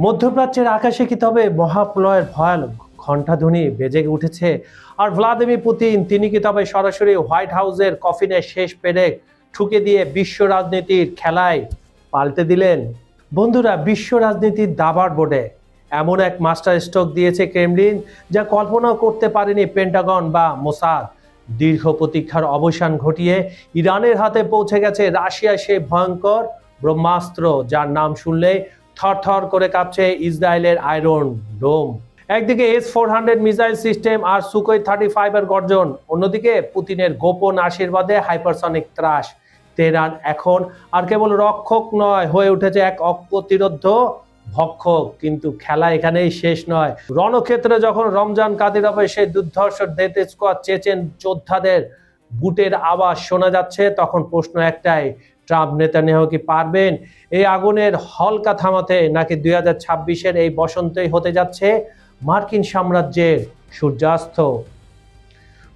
মধ্যপ্রাচ্যের আকাশে কি তবে মহাপ্রলয়ের ভয়াল ঘণ্টাধ্বনি বেজে উঠেছে? আর ভ্লাদিমির পুতিন তিনি কি তবে সরাসরি হোয়াইট হাউসের কফিনে শেষ পেরেক ঠুকে দিয়ে বিশ্ব রাজনীতির খেলায় পাল্টে দিলেন? বন্ধুরা, বিশ্ব রাজনীতির দাবার বোর্ডে এমন এক মাস্টার স্ট্রোক দিয়েছে ক্রেমলিন, যা কল্পনাও করতে পারেনি পেন্টাগন বা মোসাদ। দীর্ঘ প্রতীক্ষার অবসান ঘটিয়ে ইরানের হাতে পৌঁছে গেছে রাশিয়ার সেই ভয়ঙ্কর ব্রহ্মাস্ত্র, যার নাম শুনলে থরথর করে কাঁপছে ইসরায়েলের আয়রন ডোম। একদিকে S-400 মিসাইল সিস্টেম আর সুকোই 35 এর গর্জন, অন্যদিকে পুতিনের গোপন আশীর্বাদে হাইপারসনিক ত্রাস। তেহরান এখন আর কেবল রক্ষক নয়, হয়ে উঠেছে এক অপ্রতিরোধ্য ভক্ষক। কিন্তু খেলা এখানেই শেষ নয়। রণক্ষেত্রে যখন রমজান কাদিরভের সেই দুর্ধর্ষ ডেথ স্কোয়াড চেচেন যোদ্ধাদের বুটের আওয়াজ শোনা যাচ্ছে, তখন প্রশ্ন একটাই, ট্রাম্প নেতানিয়াহু কি পারবেন এই আগুনের হলকা থামাতে, নাকি 2026-এর এই বসন্তই হতে যাচ্ছে মার্কিন সাম্রাজ্যের সূর্যাস্ত?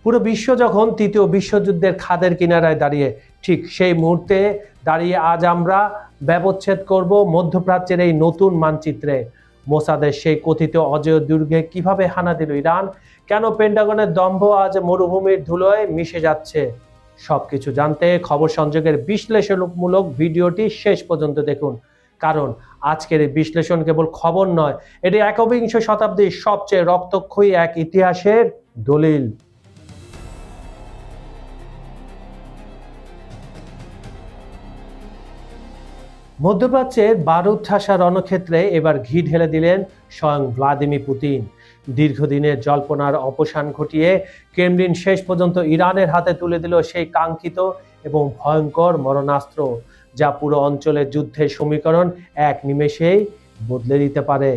পুরো বিশ্ব যখন তৃতীয় বিশ্বযুদ্ধের খাদের কিনারায় দাঁড়িয়ে, ঠিক সেই মুহূর্তে দাঁড়িয়ে আজ আমরা ব্যবচ্ছেদ করব মধ্যপ্রাচ্যের এই নতুন মানচিত্রে। মোসাদের সেই কথিত অজেয় দুর্গে কিভাবে হানা দিল ইরান, কেন পেন্টাগনের দম্ভ আজ মরুভূমির ধুলোয় মিশে যাচ্ছে, সবকিছু জানতে খবর সংযোগের বিশ্লেষণমূলক ভিডিওটি শেষ পর্যন্ত দেখুন। কারণ আজকের এই বিশ্লেষণ কেবল খবর নয়, এটি একবিংশ শতাব্দীর সবচেয়ে রক্তক্ষয়ী এক ইতিহাসের দলিল। মধ্যপ্রাচ্যের বারুদ ঠাসা রণক্ষেত্রে এবার ঘি ঢেলে দিলেন স্বয়ং ভ্লাদিমির পুতিন। দীর্ঘদিনের জল্পনার অবসান ঘটিয়ে ক্রেমলিন শেষ পর্যন্ত ইরানের হাতে তুলে দিল সেই কাঙ্ক্ষিত এবং ভয়ঙ্কর মরণাস্ত্র, যা পুরো অঞ্চলের যুদ্ধের সমীকরণ এক নিমেষেই বদলে দিতে পারে।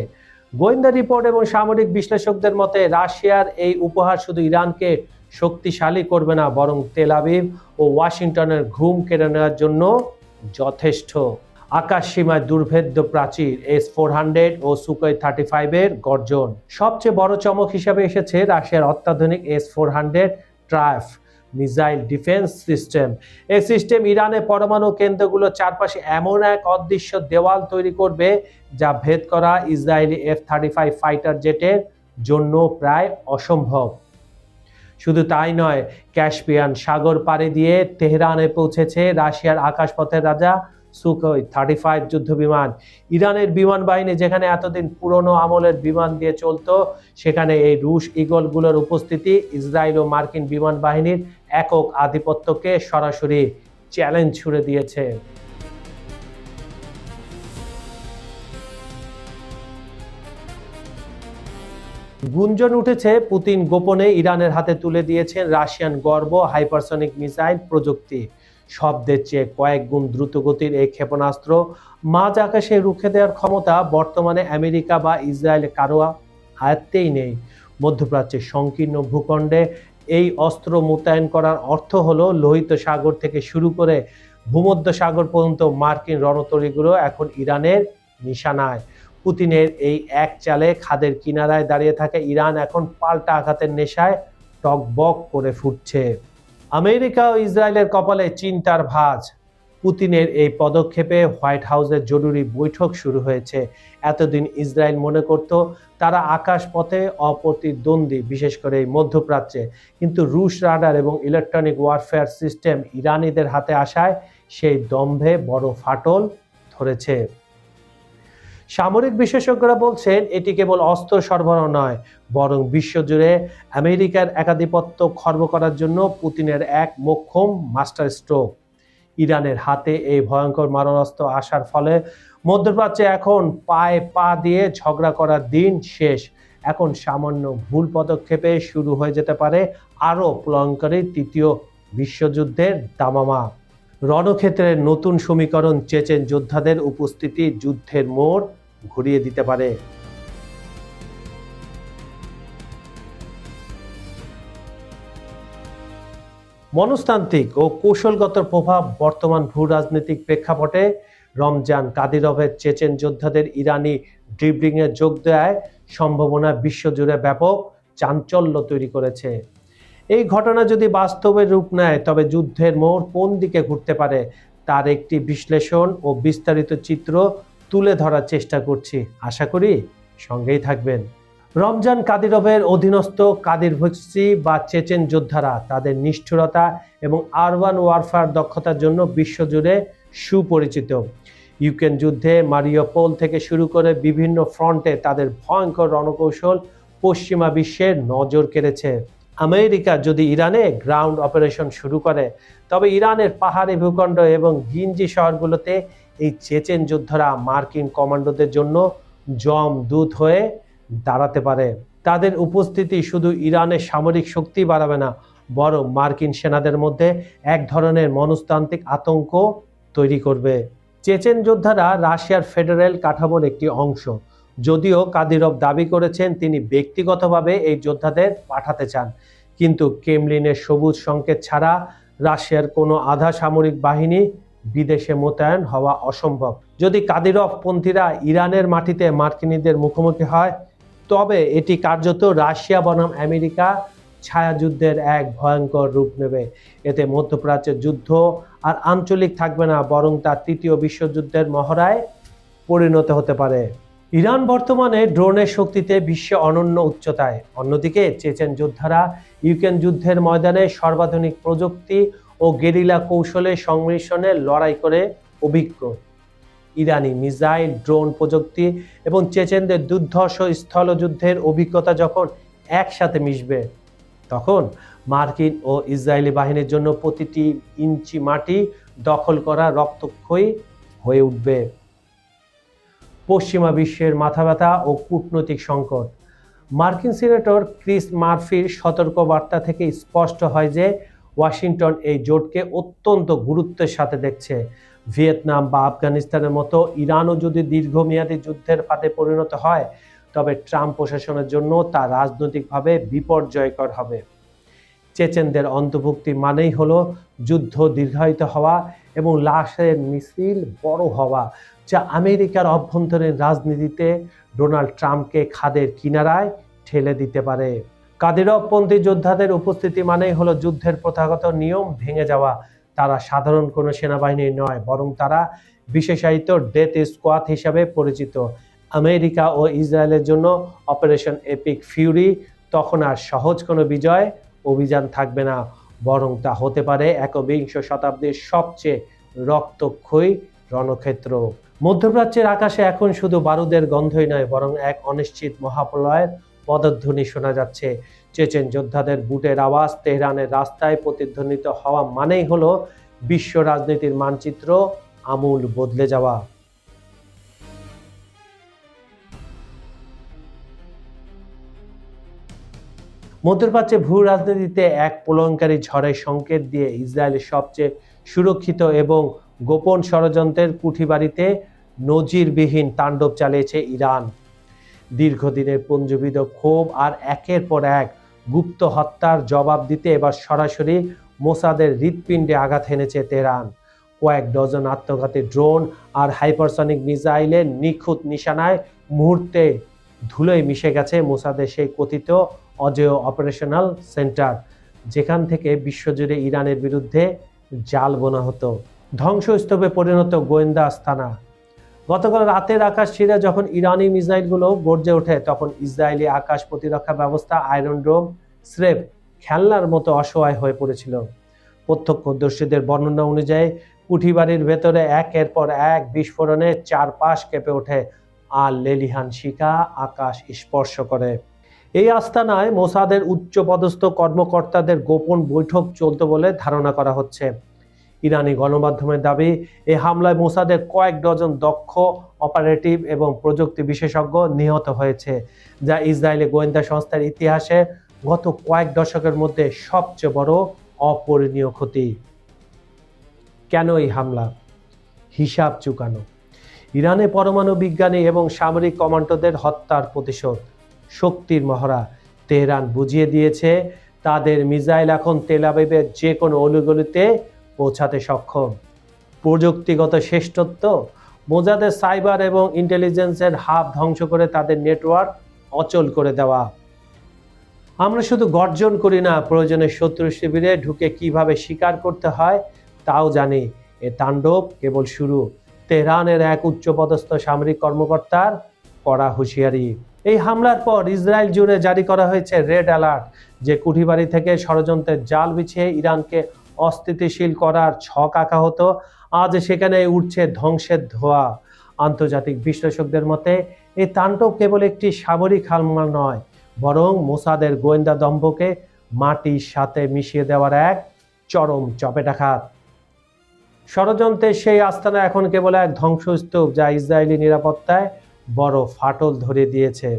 গোয়েন্দা রিপোর্ট এবং সামরিক বিশ্লেষকদের মতে রাশিয়ার এই উপহার শুধু ইরানকে শক্তিশালী করবে না, বরং তেল আবিব ও ওয়াশিংটনের ঘুম কেড়ে নেওয়ার জন্য যথেষ্ট। আকাশ সীমায় দুর্ভেদ্য প্রাচীর, S-400 ও সুকোই 35 এর গর্জন। সবচেয়ে বড় চমক হিসেবে এসেছে রাশিয়ার অত্যাধুনিক S-400 Triumf missile defence system. এই সিস্টেম ইরানের পরমাণু কেন্দ্রগুলোর চারপাশে এমন এক অদৃশ্য দেওয়াল তৈরি করবে, যা ভেদ করা ইসরায়েলি F-35 ফাইটার জেটের জন্য প্রায় অসম্ভব। শুধু তাই নয়, ক্যাস্পিয়ান সাগর পাড়ি দিয়ে তেহরানে পৌঁছেছে রাশিয়ার আকাশপথের রাজা সুকোই 35 যুদ্ধ বিমান। ইরানের বিমান বাহিনী যেখানে এতদিন পুরনো আমলের বিমান দিয়ে চলতো, সেখানে এই রুশ ইগলগুলোর উপস্থিতি ইসরায়েল ও মার্কিন বিমান বাহিনীর একক আধিপত্যকে সরাসরি চ্যালেঞ্জ ছুড়ে দিয়েছে। গুঞ্জন উঠেছে পুতিন গোপনে ইরানের হাতে তুলে দিয়েছেন রাশিয়ান গর্ব হাইপারসনিক মিসাইল প্রযুক্তি। শব্দের চেয়ে কয়েক গুণ দ্রুতগতির এই ক্ষেপণাস্ত্র মাঝ আকাশে রুখে দেওয়ার ক্ষমতা বর্তমানে আমেরিকা বা ইসরায়েল কারো আয়ত্তেই নেই। মধ্যপ্রাচ্যের সংকীর্ণ ভূখণ্ডে এই অস্ত্র মোতায়েন করার অর্থ হলো লোহিত সাগর থেকে শুরু করে ভূমধ্য সাগর পর্যন্ত মার্কিন রণতরীগুলো এখন ইরানের নিশানায়। পুতিনের এই এক চালে খাদের কিনারায় দাঁড়িয়ে থাকে ইরান এখন পাল্টা আঘাতের নেশায় টকবক করে ফুটছে। আমেরিকা ও ইসরায়েলের কপালে চিন্তার ভাঁজ। পুতিনের এই পদক্ষেপে হোয়াইট হাউসের জরুরি বৈঠক শুরু হয়েছে। এতদিন ইসরায়েল মনে করত তারা আকাশপথে অপ্রতিদ্বন্দ্বী, বিশেষ করে এই মধ্যপ্রাচ্যে। কিন্তু রুশ রাডার এবং ইলেকট্রনিক ওয়ারফেয়ার সিস্টেম ইরানিদের হাতে আসায় সেই দম্ভে বড় ফাটল ধরেছে। সামরিক বিশেষজ্ঞরা বলছেন এটি কেবল অস্ত্র সরবরাহ নয়, বরং বিশ্বজুড়ে আমেরিকার একাধিপত্য খর্ব করার জন্য পুতিনের এক মোক্ষম মাস্টার স্ট্রোক। ইরানের হাতে এই ভয়ঙ্কর মারণাস্ত্র আসার ফলে মধ্যপ্রাচ্যে এখন পায়ে পা দিয়ে ঝগড়া করার দিন শেষ। এখন সামান্য ভুল পদক্ষেপে শুরু হয়ে যেতে পারে আরও প্রলয়ঙ্করী তৃতীয় বিশ্বযুদ্ধের দামামা। রণক্ষেত্রের নতুন সমীকরণ চেচেন যোদ্ধাদের উপস্থিতি যুদ্ধের মোড় ঘুরিয়ে দিতে পারে। মনস্তান্ত্রিক ও কৌশলগত প্রভাব। বর্তমান ভূ রাজনৈতিক প্রেক্ষাপটে রমজান কাদিরভের চেচেন যোদ্ধাদের ইরানি ড্রিবলিংয়ে যোগ দেওয়ার সম্ভাবনা বিশ্বজুড়ে ব্যাপক চাঞ্চল্য তৈরি করেছে। এই ঘটনা যদি বাস্তবে রূপ নেয়, তবে যুদ্ধের মোড় কোন দিকে ঘুরতে পারে তার একটি বিশ্লেষণ ও বিস্তারিত চিত্র তুলে ধরার চেষ্টা করছি। আশা করি সঙ্গেই থাকবেন। রমজান কাদিরভের অধীনস্থ কাদিরভস্তি বা চেচেন যোদ্ধারা তাদের নিষ্ঠুরতা এবং আরবান ওয়ারফেয়ার দক্ষতার জন্য বিশ্বজুড়ে সুপরিচিত। ইউক্রেন যুদ্ধে মারিউপোল থেকে শুরু করে বিভিন্ন ফ্রন্টে তাদের ভয়ঙ্কর রণকৌশল পশ্চিমা বিশ্বের নজর কেড়েছে। আমেরিকা যদি ইরানে গ্রাউন্ড অপারেশন শুরু করে, তবে ইরানের পাহাড়ি ভূখণ্ড এবং গিঞ্জি শহরগুলোতে এই চেচেন যোদ্ধারা মার্কিন কমান্ডোদের জন্য জমদূত হয়ে দাঁড়াতে পারে। তাদের উপস্থিতি শুধু ইরানের সামরিক শক্তি বাড়াবে না, বরং মার্কিন সেনাদের মধ্যে এক ধরনের মনস্তান্ত্রিক আতঙ্ক তৈরি করবে। চেচেন যোদ্ধারা রাশিয়ার ফেডারেল কাঠামোর একটি অংশ। যদিও কাদিরভ দাবি করেছেন তিনি ব্যক্তিগতভাবে এই যোদ্ধাদের পাঠাতে চান, কিন্তু ক্রেমলিনের সবুজ সংকেত ছাড়া রাশিয়ার কোনো আধা সামরিক বাহিনী বিদেশে মোতায়েন হওয়া অসম্ভব। যদি কাদিরভ পন্থীরা ইরানের মাটিতে মার্কিনীদের মুখোমুখি হয়, তবে এটি কার্যত রাশিয়া বনাম আমেরিকা ছায়াযুদ্ধের এক ভয়ঙ্কর রূপ নেবে। এতে মধ্যপ্রাচ্যের যুদ্ধ আর আঞ্চলিক থাকবে না, বরং তা তৃতীয় বিশ্বযুদ্ধের মহড়ায় পরিণত হতে পারে। ইরান বর্তমানে ড্রোনের শক্তিতে বিশ্বে অনন্য উচ্চতায়। অন্যদিকে চেচেন যোদ্ধারা ইউক্রেন যুদ্ধের ময়দানে সর্বাধুনিক প্রযুক্তি ও গেরিলা কৌশলের সংমিশ্রণে লড়াই করে অভিজ্ঞ। ইরানি মিসাইল, ড্রোন প্রযুক্তি এবং চেচেনদের দুর্ধর্ষ স্থলযুদ্ধের অভিজ্ঞতা যখন একসাথে মিশবে, তখন মার্কিন ও ইসরায়েলি বাহিনীর জন্য প্রতিটি ইঞ্চি মাটি দখল করা রক্তক্ষয়ী হয়ে উঠবে। পশ্চিমা বিশ্বের মাথাব্যথা ও কূটনৈতিক সংকট। মার্কিন সিনেটর ক্রিস মার্ফির সতর্ক বার্তা থেকে স্পষ্ট হয় যে ওয়াশিংটন এই জোটকে অত্যন্ত গুরুত্বের সাথে দেখছে। ভিয়েতনাম বা আফগানিস্তানের মতো ইরানও যদি দীর্ঘমেয়াদী যুদ্ধের ফাঁদে পরিণত হয়, তবে ট্রাম্প প্রশাসনের জন্য তা রাজনৈতিকভাবে বিপর্যয়কর হবে। চেচেনদের অন্তর্ভুক্তি মানেই হলো যুদ্ধ দীর্ঘায়িত হওয়া এবং লাশের মিছিল বড় হওয়া, যা আমেরিকার অভ্যন্তরীণ রাজনীতিতে ডোনাল্ড ট্রাম্পকে খাদের কিনারায় ঠেলে দিতে পারে। কাদিরভপন্থী যোদ্ধাদের উপস্থিতি মানেই হলো যুদ্ধের প্রথাগত নিয়ম ভেঙে যাওয়া। তারা সাধারণ কোনো সেনাবাহিনী নয়, বরং তারা বিশেষায়িত ডেথ স্কোয়াড হিসাবে পরিচিত। আমেরিকা ও ইসরায়েলের জন্য অপারেশন এপিক ফিউরি তখন আর সহজ কোনো বিজয় অভিযান থাকবে না, বরং তা হতে পারে একবিংশ শতাব্দীর সবচেয়ে রক্তক্ষয়ী রণক্ষেত্র। মধ্যপ্রাচ্যের আকাশে এখন শুধু বারুদের গন্ধই নয়, বরং এক অনিশ্চিত মহাপ্রলয়ের পদধ্বনি শোনা যাচ্ছে। চেচেন যোদ্ধাদের বুটের আওয়াজ তেহরানের রাস্তায় প্রতিধ্বনিত হওয়া মানেই হলো বিশ্ব রাজনীতির মানচিত্র আমূল বদলে যাওয়া। মধ্যপ্রাচ্যে ভূ রাজনীতিতে এক প্রলয়ঙ্কারী ঝড়ের সংকেত দিয়ে ইসরায়েলের সবচেয়ে সুরক্ষিত এবং গোপন ষড়যন্ত্রের কুঠিবাড়িতে নজিরবিহীন তাণ্ডব চালিয়েছে ইরান। দীর্ঘদিনের পুঞ্জীবিত ক্ষোভ আর একের পর এক গুপ্ত হত্যার জবাব দিতে এবার সরাসরি মোসাদের হৃৎপিণ্ডে আঘাত হেনেছে তেহরান। কয়েক ডজন আত্মঘাতী ড্রোন আর হাইপারসনিক মিসাইলের নিখুঁত নিশানায় মুহূর্তে ধুলোয় মিশে গেছে মোসাদের সেই কথিত অজেয় অপারেশনাল সেন্টার, যেখান থেকে বিশ্বজুড়ে ইরানের বিরুদ্ধে জাল বোনা হতো। ধ্বংসস্তূপে পরিণত গোয়েন্দা আস্তানা। গতকাল রাতের আকাশ ছিঁড়ে যখন ইরানি মিসাইলগুলো গর্জে ওঠে, তখন ইসরায়েলি আকাশ প্রতিরক্ষা ব্যবস্থা আয়রন ডোম স্রেফ খেলনার মতো অসহায় হয়ে পড়েছিল। প্রত্যক্ষদর্শীদের বর্ণনা অনুযায়ী কুঠিবাড়ির ভেতরে একের পর এক বিস্ফোরণে চারপাশ কেঁপে ওঠে আর লেলিহান শিখা আকাশ স্পর্শ করে। এই আস্তানায় মোসাদের উচ্চপদস্থ কর্মকর্তাদের গোপন বৈঠক চলত বলে ধারণা করা হচ্ছে। ইরানি গণমাধ্যমের দাবি, এই হামলায় মোসাদের কয়েক ডজন দক্ষ অপারেটিভ এবং প্রযুক্তি বিশেষজ্ঞ নিহত হয়েছে, যা ইসরায়েলি গোয়েন্দা সংস্থার ইতিহাসে গত কয়েক দশকের মধ্যে সবচেয়ে বড় অপরিণীয় ক্ষতি। কেন এই হামলা? হিসাব চুকানো। ইরানে পরমাণু বিজ্ঞানী এবং সামরিক কমান্ডোদের হত্যার প্রতিশোধ। শক্তির মহড়া। তেহরান বুঝিয়ে দিয়েছে তাদের মিসাইল এখন তেল আবিবের যে কোনো অলিগলিতে পৌঁছাতে সক্ষম। প্রযুক্তিগত শ্রেষ্ঠত্ব। মোসাদের সাইবার এবং ইন্টেলিজেন্সের হাব ধ্বংস করে তাদের নেটওয়ার্ক অচল করে দেওয়া। আমরা শুধু গর্জন করি না, প্রয়োজনে শত্রু শিবিরে ঢুকে কিভাবে শিকার করতে হয় তাও জানি। এ তাণ্ডব কেবল শুরু। তেহরানের এক উচ্চপদস্থ সামরিক কর্মকর্তার কড়া হুঁশিয়ারি। এই হামলার পর ইসরায়েল জুড়ে জারি করা হয়েছে রেড অ্যালার্ট, যে কুঠিবাড়ি থেকে ষড়যন্ত্রের জাল বিছিয়ে ইরানকে অস্থিতিশীল করার ছক আঁকা হতো, আজ সেখানে উঠছে ধ্বংসের ধোঁয়া। আন্তর্জাতিক বিশ্লেষকদের মতে এই তাণ্ডব কেবল একটি সামরিক হামলা নয়, বরং মোসাদের গোয়েন্দা দম্ভকে মাটির সাথে মিশিয়ে দেওয়ার এক চরম চপেটাঘাত। ষড়যন্ত্রের সেই আস্তানা এখন কেবল এক ধ্বংসস্তূপ, যা ইসরায়েলি নিরাপত্তায় বড় ফাটল ধরে দিয়েছে।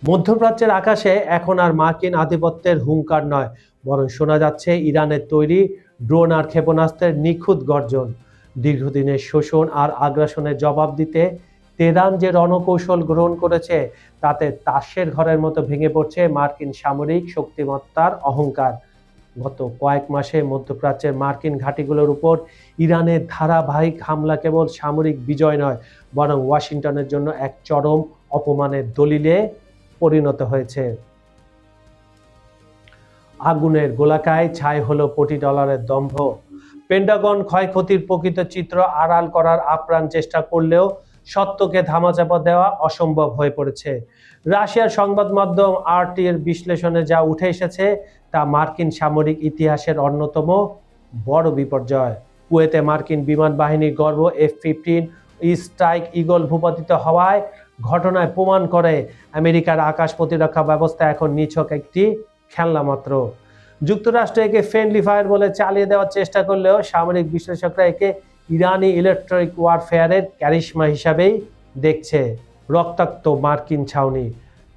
মধ্যপ্রাচ্যের আকাশে এখন আর মার্কিন আধিপত্যের হুঙ্কার নয়, বরং শোনা যাচ্ছে ইরানের তৈরি ড্রোন আর ক্ষেপণাস্ত্রের নিখুঁত গর্জন। দীর্ঘদিনের শোষণ আর আগ্রাসনের জবাব দিতে তেহরান যে রণকৌশল গ্রহণ করেছে, তাতে তাসের ঘরের মতো ভেঙে পড়ছে মার্কিন সামরিক শক্তিমত্তার অহংকার। গত কয়েক মাসে মধ্যপ্রাচ্যের মার্কিন ঘাঁটিগুলোর উপর ইরানের ধারাবাহিক হামলা কেবল সামরিক বিজয় নয়, বরং ওয়াশিংটনের জন্য এক চরম অপমানের দলিলে পরিণত হয়েছে। আগুনের গোলাকায় ছাই হলো কোটি ডলারের দম্ভ। পেন্টাগন ক্ষয়ক্ষতির প্রকৃত চিত্র আড়াল করার আপ্রাণ চেষ্টা করলেও সত্যকে ধামাচাপা দেওয়া অসম্ভব হয়ে পড়েছে। রাশিয়ার সংবাদ মাধ্যম RT এর বিশ্লেষণে যা উঠে এসেছে, তা মার্কিন সামরিক ইতিহাসের অন্যতম বড় বিপর্যয়। কুয়েতে মার্কিন বিমান বাহিনীর গর্ব F-15 স্ট্রাইক ইগল ভূপাতিত হওয়ায় ঘটনায় প্রমাণ করে আমেরিকার আকাশ প্রতিরক্ষা ব্যবস্থা এখন নিছক একটি খেলনা মাত্র। যুক্তরাষ্ট্র একে ফ্রেন্ডলি ফায়ার বলে চালিয়ে দেওয়ার চেষ্টা করলেও সামরিক বিশ্লেষকরা একে ইরানি ইলেকট্রনিক ওয়ারফেয়ারের ক্যারিশমা হিসাবেই দেখছে। রক্তাক্ত মার্কিন ছাউনি,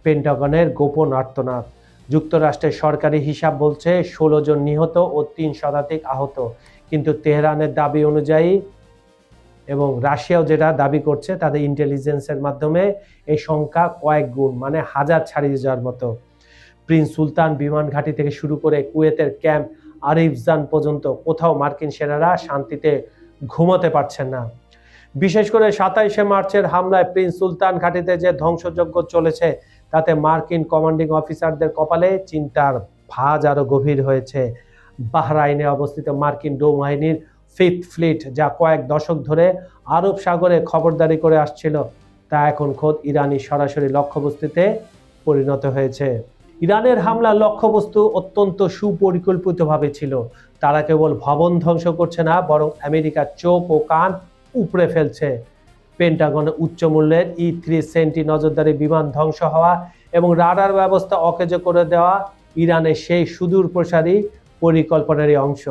পেন্টাগনের গোপন আর্তনাদ। যুক্তরাষ্ট্রের সরকারি হিসাব বলছে 16 জন নিহত ও 3 শতাধিক আহত, কিন্তু তেহরানের দাবি অনুযায়ী এবং রাশিয়াও যেটা দাবি করছে, তাদের ইন্টেলিজেন্সের মাধ্যমে এই সংখ্যা কয়েক গুণ, মানে হাজার ছাড়িয়ে যাওয়ার মতো। প্রিন্স সুলতান বিমান ঘাঁটি থেকে শুরু করে কুয়েতের ক্যাম্প আরিফজান পর্যন্ত কোথাও মার্কিন সেনারা শান্তিতে ঘুমাতে পারছেন না। বিশেষ করে 27শে মার্চের হামলায় প্রিন্স সুলতান ঘাঁটিতে যে ধ্বংসযজ্ঞ চলেছে, তাতে মার্কিন কমান্ডিং অফিসারদের কপালে চিন্তার ভাঁজ আরো গভীর হয়েছে। বাহরাইনে অবস্থিত মার্কিন নৌবাহিনীর 5th ফ্লিট, যা কয়েক দশক ধরে আরব সাগরে খবরদারি করে আসছিল, তা এখন খোদ ইরানি সরাসরি লক্ষ্যবস্তুতে পরিণত হয়েছে। ইরানের হামলা লক্ষ্যবস্তু অত্যন্ত সুপরিকল্পিতভাবে ছিল। তারা কেবল ভবন ধ্বংস করছে না, বরং আমেরিকার চোখ ও কান উপড়ে ফেলছে। পেন্টাগনে উচ্চ মূল্যের E-370 নজরদারি বিমান ধ্বংস হওয়া এবং রাডার ব্যবস্থা অকেজো করে দেওয়া ইরানের সেই সুদূর প্রসারী পরিকল্পনারই অংশ।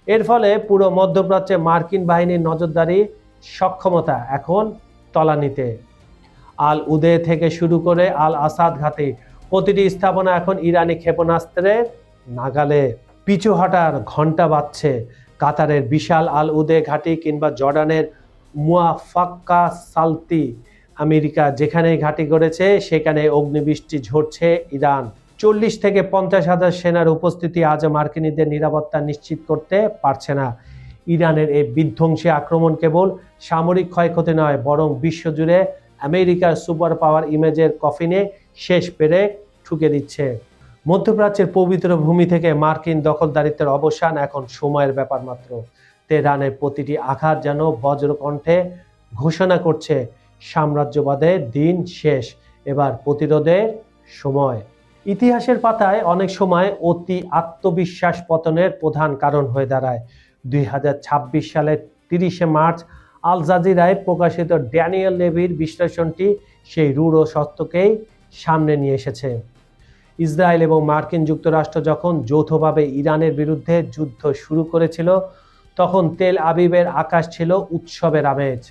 এর ফলে পুরো মধ্যপ্রাচ্যে মার্কিন বাহিনীর নজরদারি সক্ষমতা এখন তলানিতে। আল উদে থেকে শুরু করে আল আসাদ ঘাঁটি, প্রতিটি স্থাপনা এখন ইরানি ক্ষেপণাস্ত্রের নাগালে। পিছু হটার ঘণ্টা বাজছে। কাতারের বিশাল আল উদে ঘাঁটি কিংবা জর্ডানের মুয়াফাক্কা সালতি, আমেরিকা যেখানে ঘাঁটি গড়েছে সেখানে অগ্নিবৃষ্টি ঝরছে ইরান। 40 থেকে 50 হাজার সেনার উপস্থিতি আজও মার্কিনীদের নিরাপত্তা নিশ্চিত করতে পারছে না। ইরানের এই বিধ্বংসী আক্রমণ কেবল সামরিক ক্ষয়ক্ষতি নয়, বরং বিশ্বজুড়ে আমেরিকার সুপার পাওয়ার ইমেজের কফিনে শেষ পেরেক ঠুকে দিচ্ছে। মধ্যপ্রাচ্যের পবিত্র ভূমি থেকে মার্কিন দখলদারিত্বের অবসান এখন সময়ের ব্যাপার মাত্র। তেহরানের প্রতিটি আঘাত যেন বজ্রকণ্ঠে ঘোষণা করছে, সাম্রাজ্যবাদের দিন শেষ, এবার প্রতিরোধের সময়। ইতিহাসের পাতায় অনেক সময় অতি আত্মবিশ্বাস পতনের প্রধান কারণ হয়ে দাঁড়ায়। 2026 সালের 30শে মার্চ আল জাজিরায় প্রকাশিত ড্যানিয়েল লেভির বিশ্লেষণটি সেই রূঢ় সত্যকেই সামনে নিয়ে এসেছে। ইসরায়েল এবং মার্কিন যুক্তরাষ্ট্র যখন যৌথভাবে ইরানের বিরুদ্ধে যুদ্ধ শুরু করেছিল, তখন তেল আবিবের আকাশ ছিল উৎসবের আমেজ।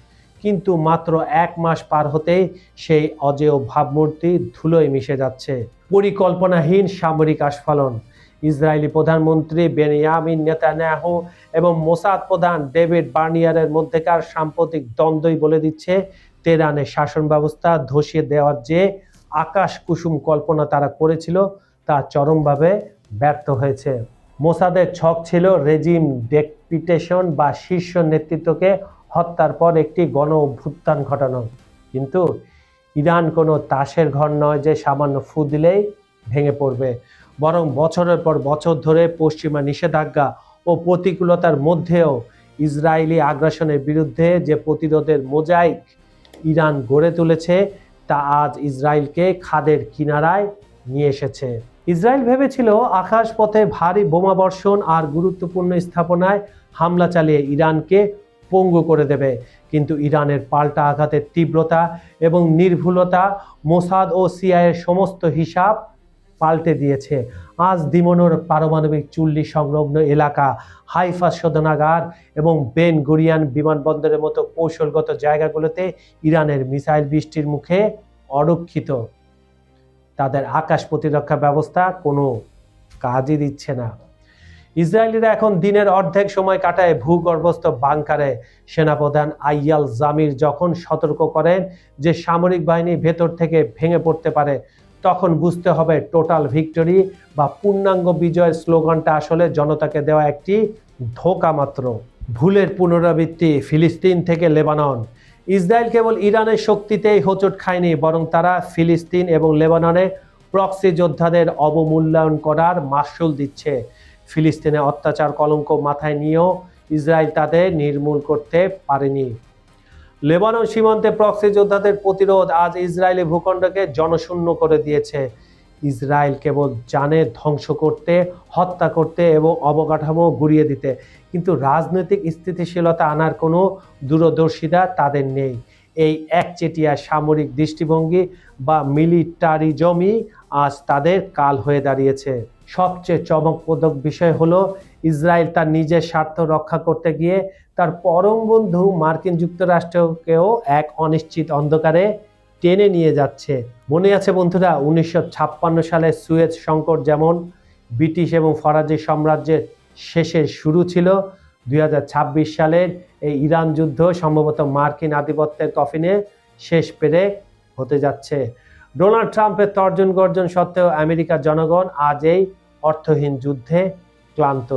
কিন্তু মাত্র 1 মাস পার হতেই সেই অজেয় ভাবমূর্তি ধুলোয় মিশে যাচ্ছে। পরিকল্পনাহীন সামরিক আস্ফালন। ইসরায়েলি প্রধানমন্ত্রী বেনিয়ামিন নেতানিয়াহু এবং মোসাদ প্রধান ডেভিড বার্নিয়ারের মধ্যেকার সাম্প্রতিক দ্বন্দ্বই বলে দিচ্ছে, তেহরানের শাসন ব্যবস্থা ধসিয়ে দেওয়ার যে আকাশ কুসুম কল্পনা তারা করেছিল, তা চরমভাবে ব্যর্থ হয়েছে। মোসাদের ছক ছিল রেজিম ডেপুটেশন বা শীর্ষ নেতৃত্বকে হত্যার পর একটি গণ অভ্যুত্থান ঘটানো। কিন্তু ইরান কোনো তাসের ঘর নয় যে সামান্য ফু দিলেই ভেঙে পড়বে, বরং বছরের পর বছর ধরে পশ্চিমা নিষেধাজ্ঞা ও প্রতিকূলতার মধ্যেও ইসরায়েলি আগ্রাসনের বিরুদ্ধে যে প্রতিরোধের মোজাইক ইরান গড়ে তুলেছে তা আজ ইসরায়েলকে খাদের কিনারায় নিয়ে এসেছে। ইসরায়েল ভেবেছিল আকাশপথে ভারী বোমাবর্ষণ আর গুরুত্বপূর্ণ স্থাপনায় হামলা চালিয়ে ইরানকে পঙ্গু করে দেবে, কিন্তু ইরানের পাল্টা আঘাতের তীব্রতা এবং নির্ভুলতা মোসাদ ও সিআইএর সমস্ত হিসাব পাল্টে দিয়েছে। আজ দিমনোর পারমাণবিক চুল্লি সংলগ্ন এলাকা, হাইফা শোধনাগার এবং বেন গুরিয়ান বিমানবন্দরের মতো কৌশলগত জায়গাগুলোতে ইরানের মিসাইল বৃষ্টির মুখে অরক্ষিত। তাদের আকাশ প্রতিরক্ষা ব্যবস্থা কোনো কাজই দিচ্ছে না। ইসরায়েলিরা এখন দিনের অর্ধেক সময় কাটায় ভূগর্ভস্থ বাংকারে। সেনাপ্রধান আইয়াল জামির যখন সতর্ক করেন যে সামরিক বাহিনী ভেতর থেকে ভেঙে পড়তে পারে, তখন বুঝতে হবে টোটাল ভিক্টরি বা পূর্ণাঙ্গ বিজয়ের স্লোগানটা আসলে জনতাকে দেওয়া একটি ধোঁকা মাত্র। ভুলের পুনরাবৃত্তি ফিলিস্তিন থেকে লেবানন। ইসরায়েল কেবল ইরানের শক্তিতেই হোঁচট খায়নি, বরং তারা ফিলিস্তিন এবং লেবাননে প্রক্সি যোদ্ধাদের অবমূল্যায়ন করার মাসুল দিচ্ছে। ফিলিস্তিনে অত্যাচার কলঙ্ক মাথায় নিয়েও ইসরায়েল তাদের নির্মূল করতে পারেনি। লেবানন সীমান্তে প্রক্সি যোদ্ধাদের প্রতিরোধ আজ ইসরায়েলি ভূখণ্ডকে জনশূন্য করে দিয়েছে। ইসরায়েল কেবল জানে ধ্বংস করতে, হত্যা করতে এবং অবকাঠামো গুঁড়িয়ে দিতে, কিন্তু রাজনৈতিক স্থিতিশীলতা আনার কোনো দূরদর্শিতা তাদের নেই। এই একচেটিয়া সামরিক দৃষ্টিভঙ্গি বা মিলিটারিজমই আজ তাদের কাল হয়ে দাঁড়িয়েছে। সবচেয়ে চমকপ্রদ বিষয় হলো ইসরায়েল তার নিজের স্বার্থ রক্ষা করতে গিয়ে তার পরম বন্ধু মার্কিন যুক্তরাষ্ট্রকেও এক অনিশ্চিত অন্ধকারে টেনে নিয়ে যাচ্ছে। মনে আছে বন্ধুরা, 1956 সালে সুয়েজ সংকট যেমন ব্রিটিশ এবং ফরাসি সাম্রাজ্যের শেষের শুরু ছিল, 2026 সালের এই ইরান যুদ্ধ সম্ভবত মার্কিন আধিপত্যের কফিনে শেষ পেরে হতে যাচ্ছে। ডোনাল্ড ট্রাম্পের তর্জন গর্জন সত্ত্বেও আমেরিকার জনগণ আজ এই অর্থহীন যুদ্ধে ক্লান্ত।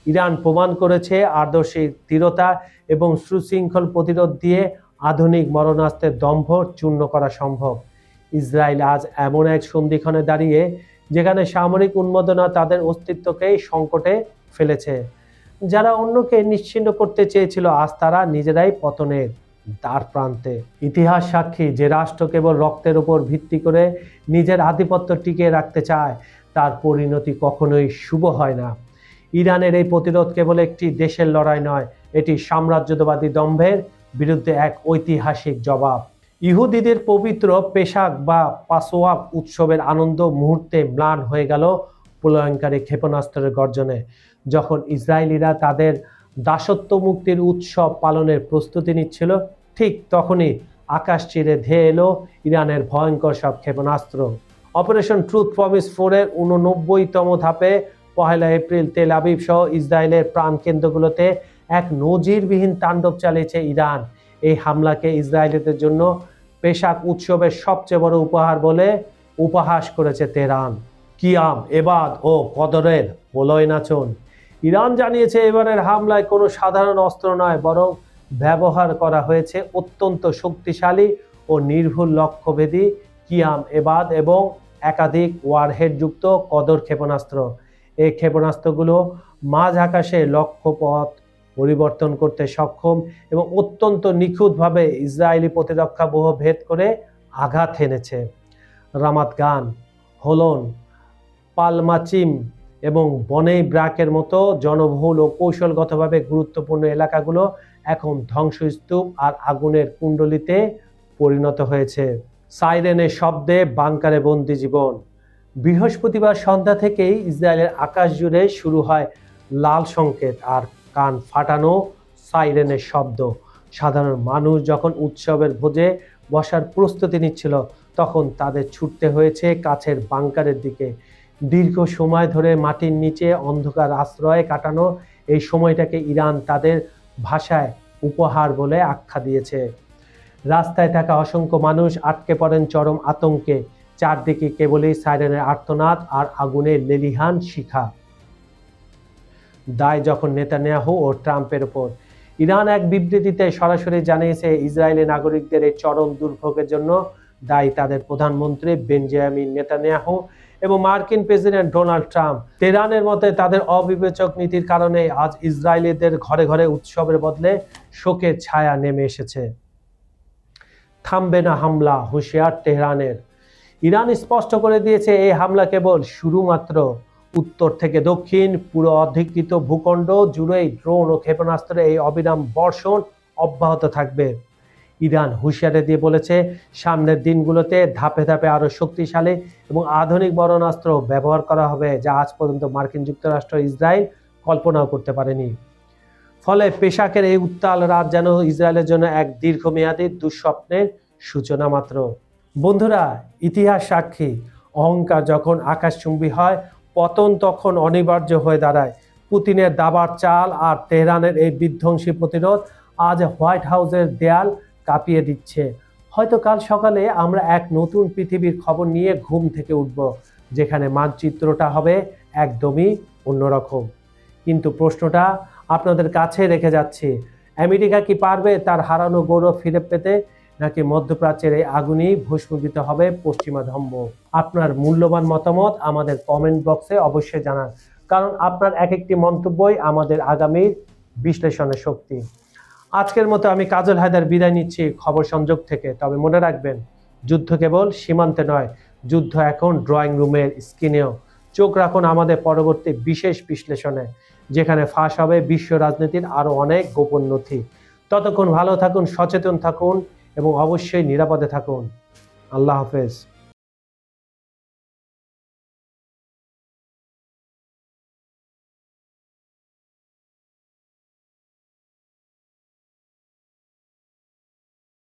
ইরান প্রমাণ করেছে আদর্শিক দৃঢ়তা এবং সুশৃঙ্খল প্রতিরোধ দিয়ে আধুনিক মরণাস্ত্রের দম্ভ চূর্ণ করা সম্ভব। ইসরায়েল আজ এমন এক সন্ধিক্ষণে দাঁড়িয়ে যেখানে সামরিক উন্মাদনা তাদের অস্তিত্বকেই সংকটে ফেলেছে। যারা অন্যকে নিশ্চিহ্ন করতে চেয়েছিল, আজ তারা নিজেরাই পতনের দ্বার প্রান্তে। ইতিহাস সাক্ষী যে রাষ্ট্র কেবল রক্তের উপর ভিত্তি করে নিজের আধিপত্য টিকিয়ে রাখতে চায়, তার পরিণতি কখনোই শুভ হয় না। ইরানের এই প্রতিরোধ কেবল একটি দেশের লড়াই নয়, এটি সাম্রাজ্যবাদী দম্ভের বিরুদ্ধে এক ঐতিহাসিক জবাব। ইহুদিদের পবিত্র পেশাক বা পাসোয়াব উৎসবের আনন্দ মুহূর্তে ম্লান হয়ে গেল প্রলয়ঙ্কারী ক্ষেপণাস্ত্রের গর্জনে। যখন ইসরায়েলিরা তাদের দাসত্ব মুক্তির উৎসব পালনের প্রস্তুতি নিচ্ছিল, ঠিক তখনই আকাশ চিরে ধেয়ে এলো ইরানের ভয়ঙ্কর সব ক্ষেপণাস্ত্র। অপারেশন ট্রুথ প্রমিস 4-এর 89তম ধাপে 1 এপ্রিল তেল আবিব সহ ইসরায়েলের প্রাণকেন্দ্রগুলোতে এক নজিরবিহীন তাণ্ডব চালিয়েছে ইরান। এই হামলাকে ইসরায়েলিদের জন্য পেশাক উৎসবের সবচেয়ে বড় উপহার বলে উপহাস করেছে তেহরান। কিয়াম, এবাদ ও কদরের প্রলয় নাচন। ইরান জানিয়েছে এবারের হামলায় কোনো সাধারণ অস্ত্র নয়, বরং ব্যবহার করা হয়েছে অত্যন্ত শক্তিশালী ও নির্ভুল লক্ষ্যভেদী কিয়াম, এবাদ এবং একাধিক ওয়ারহেডযুক্ত কদর ক্ষেপণাস্ত্র। এই ক্ষেপণাস্ত্রগুলো মাঝ আকাশে লক্ষ্যপথ পরিবর্তন করতে সক্ষম এবং অত্যন্ত নিখুঁতভাবে ইসরায়েলি প্রতিরক্ষা ব্যূহ ভেদ করে আঘাত হেনেছে। রামাত গান, হোলন, পালমাচিম এবং বনেই ব্রাকের মতো জনবহুল ও কৌশলগতভাবে গুরুত্বপূর্ণ এলাকাগুলো এখন ধ্বংসস্তূপ আর আগুনের কুণ্ডলিতে পরিণত হয়েছে। সাইরেনের শব্দে বাংকারে বন্দি জীবন। বৃহস্পতিবার সন্ধ্যা থেকেই ইসরায়েলের আকাশ জুড়ে শুরু হয় লাল সংকেত আর কান ফাটানো সাইরেনের শব্দ। সাধারণ মানুষ যখন উৎসবের ভোজে বসার প্রস্তুতি নিচ্ছিল, তখন তাদের ছুটতে হয়েছে কাছের বাংকারের দিকে। দীর্ঘ সময় ধরে মাটির নিচে অন্ধকার আশ্রয়ে কাটানো এই সময়টাকে ইরান তাদের ভাষায় উপহার বলে আখ্যা দিয়েছে। রাস্তায় থাকা অসংখ্য মানুষ আটকে পড়েন চরম আতঙ্কে। চারদিকে কেবলই সাইরেনের আর্তনাদ আর আগুনের লেলিহান শিখা। দায় যখন নেতানিয়াহু ও ট্রাম্পের ওপর। ইরান এক বিবৃতিতে সরাসরি জানিয়েছে ইসরায়েলি নাগরিকদের এই চরম দুর্ভোগের জন্য দায়ী তাদের প্রধানমন্ত্রী বেঞ্জামিন নেতানিয়াহু এবং মার্কিন প্রেসিডেন্ট ডোনাল্ড ট্রাম্প। তেহরানের মতে তাদের অবিবেচক নীতির কারণে আজ ইসরায়েলিদের ঘরে ঘরে উৎসবের বদলে শোকের ছায়া নেমে এসেছে। থামবে না হামলা, হুঁশিয়ার তেহরানের। ইরান স্পষ্ট করে দিয়েছে এই হামলা কেবল শুরু মাত্র। উত্তর থেকে দক্ষিণ পুরো অধিকৃত ভূখণ্ড জুড়েই ড্রোন ও ক্ষেপণাস্ত্রের এই অবিরাম বর্ষণ অব্যাহত থাকবে। ইরান হুঁশিয়ারি দিয়ে বলেছে সামনের দিনগুলোতে ধাপে ধাপে আরো শক্তিশালী এবং আধুনিক বরণাস্ত্র ব্যবহার করা হবে, যা আজ পর্যন্ত মার্কিন যুক্তরাষ্ট্র ইসরায়েল কল্পনাও করতে পারেনি। ফলে পেশাকের এই উত্তাল রাত যেন ইসরায়েলের জন্য এক দীর্ঘমেয়াদী দুঃস্বপ্নের সূচনা মাত্র। বন্ধুরা, ইতিহাস সাক্ষী, অহংকার যখন আকাশচুম্বী হয়, পতন তখন অনিবার্য হয়ে দাঁড়ায়। পুতিনের দাবার চাল আর তেহরানের এই বিধ্বংসী প্রতিরোধ আজ হোয়াইট হাউসের দেয়াল কাঁপিয়ে দিচ্ছে। হয়তো কাল সকালে আমরা এক নতুন পৃথিবীর খবর নিয়ে ঘুম থেকে উঠব, যেখানে মানচিত্রটা হবে একদমই অন্যরকম। কিন্তু প্রশ্নটা আপনাদের কাছে রেখে যাচ্ছি, আমেরিকা কি পারবে তার হারানো গৌরব ফিরে পেতে, নাকি মধ্যপ্রাচ্যের এই আগুনেই ভস্মীভূত হবে পশ্চিমা ধম্ম? আপনার মূল্যবান মতামত আমাদের কমেন্ট বক্সে অবশ্যই জানান, কারণ আপনার এক একটি মন্তব্যই আমাদের আগামীর বিশ্লেষণের শক্তি। আজকের মতো আমি কাজল হায়দার বিদায় নিচ্ছি খবর সংযোগ থেকে। তবে মনে রাখবেন, যুদ্ধ কেবল সীমান্তে নয়, যুদ্ধ এখন ড্রয়িং রুমের স্ক্রিনেও। চোখ রাখুন আমাদের পরবর্তী বিশেষ বিশ্লেষণে, যেখানে ফাঁস হবে বিশ্ব রাজনীতির আরো অনেক গোপন নথি। ততক্ষণ ভালো থাকুন, সচেতন থাকুন এবং অবশ্যই নিরাপদে থাকুন। আল্লাহ হাফেজ।